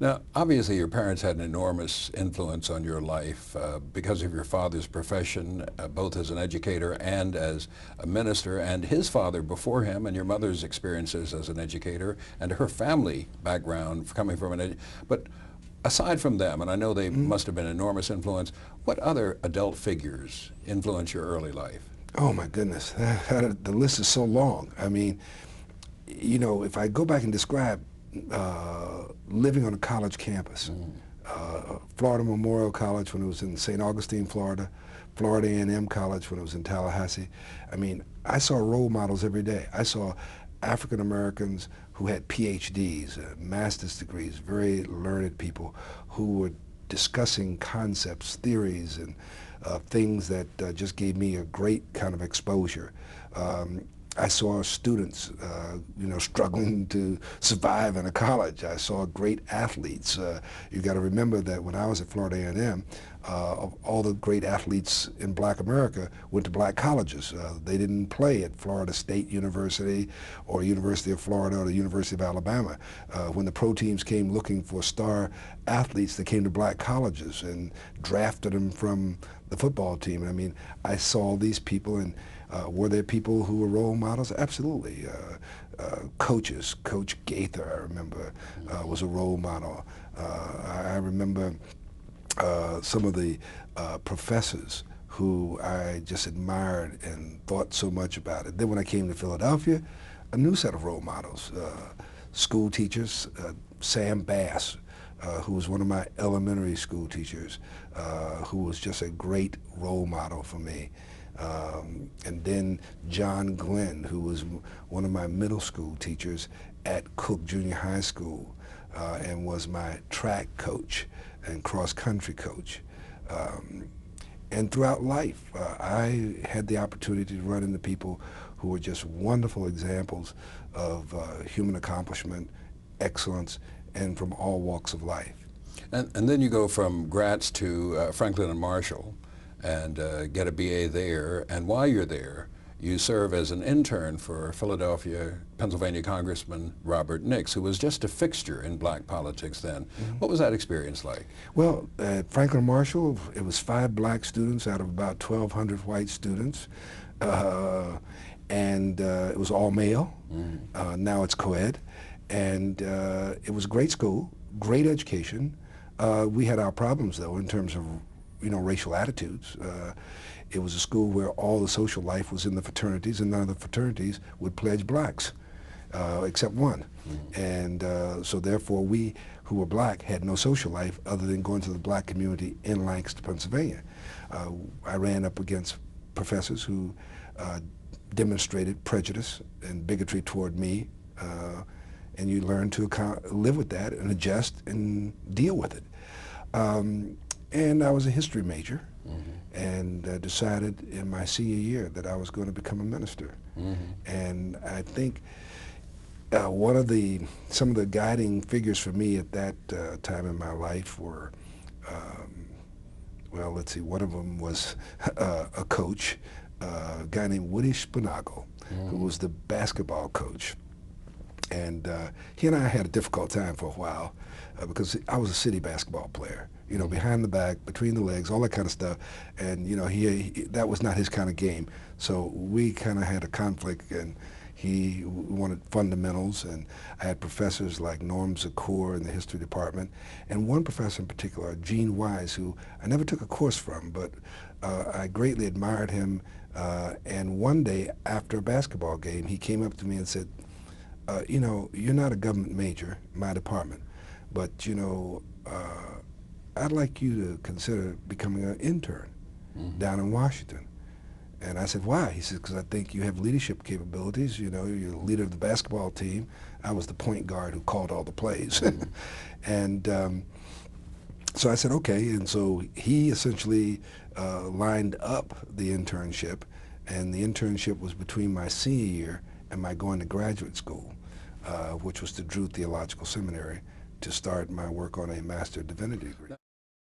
Now, obviously, your parents had an enormous influence on your life because of your father's profession, both as an educator and as a minister, and his father before him, and your mother's experiences as an educator, and her family background coming from but aside from them, and I know they must have been enormous influence, what other adult figures influence your early life? Oh my goodness, the list is so long. I mean, you know, if I go back and describe living on a college campus, Florida Memorial College when it was in St. Augustine, Florida, Florida A&M College when it was in Tallahassee. I mean, I saw role models every day. I saw African Americans who had PhDs, master's degrees, very learned people who were discussing concepts, theories, and things that just gave me a great kind of exposure. I saw students, you know, struggling to survive in a college. I saw great athletes. You got to remember that when I was at Florida A&M, all the great athletes in Black America went to black colleges. They didn't play at Florida State University or University of Florida or the University of Alabama. When the pro teams came looking for star athletes, they came to black colleges and drafted them from the football team. And I mean, I saw these people, and were there people who were role models? Absolutely. Coaches, Coach Gaither, I remember, was a role model. I remember some of the professors who I just admired and thought so much about it. Then when I came to Philadelphia, a new set of role models. School teachers, Sam Bass, who was one of my elementary school teachers, who was just a great role model for me. And then John Glenn, who was one of my middle school teachers at Cook Junior High School, and was my track coach and cross-country coach. And throughout life, I had the opportunity to run into people who were just wonderful examples of human accomplishment, excellence, and from all walks of life. And then you go from Gratz to Franklin and Marshall and get a BA there, and while you're there, you serve as an intern for Philadelphia, Pennsylvania Congressman Robert Nix, who was just a fixture in black politics then. What was that experience like? Well, at Franklin Marshall, it was 5 black students out of about 1,200 white students, and it was all male. Now it's co-ed, and it was a great school, great education. We had our problems, though, in terms of, you know, racial attitudes. It was a school where all the social life was in the fraternities, and none of the fraternities would pledge blacks, except one. And so therefore we who were black had no social life other than going to the black community in Lancaster, Pennsylvania. I ran up against professors who demonstrated prejudice and bigotry toward me, and you learn to live with that and adjust and deal with it. And I was a history major, and decided in my senior year that I was going to become a minister. And I think some of the guiding figures for me at that time in my life were, well, let's see, one of them was a coach, a guy named Woody Spinagle, who was the basketball coach. And he and I had a difficult time for a while because I was a city basketball player, you know, behind the back, between the legs, all that kind of stuff. And, you know, that was not his kind of game. So we kind of had a conflict, and he wanted fundamentals, and I had professors like Norm Zakor in the history department, and one professor in particular, Gene Wise, who I never took a course from, but I greatly admired him. And one day after a basketball game, he came up to me and said, you know, you're not a government major, my department, but, you know, I'd like you to consider becoming an intern down in Washington. And I said, why? He said, because I think you have leadership capabilities. You know, you're the leader of the basketball team. I was the point guard who called all the plays. And so I said, okay. And so he essentially lined up the internship, and the internship was between my senior year and my going to graduate school, which was the Drew Theological Seminary, to start my work on a Master of Divinity degree.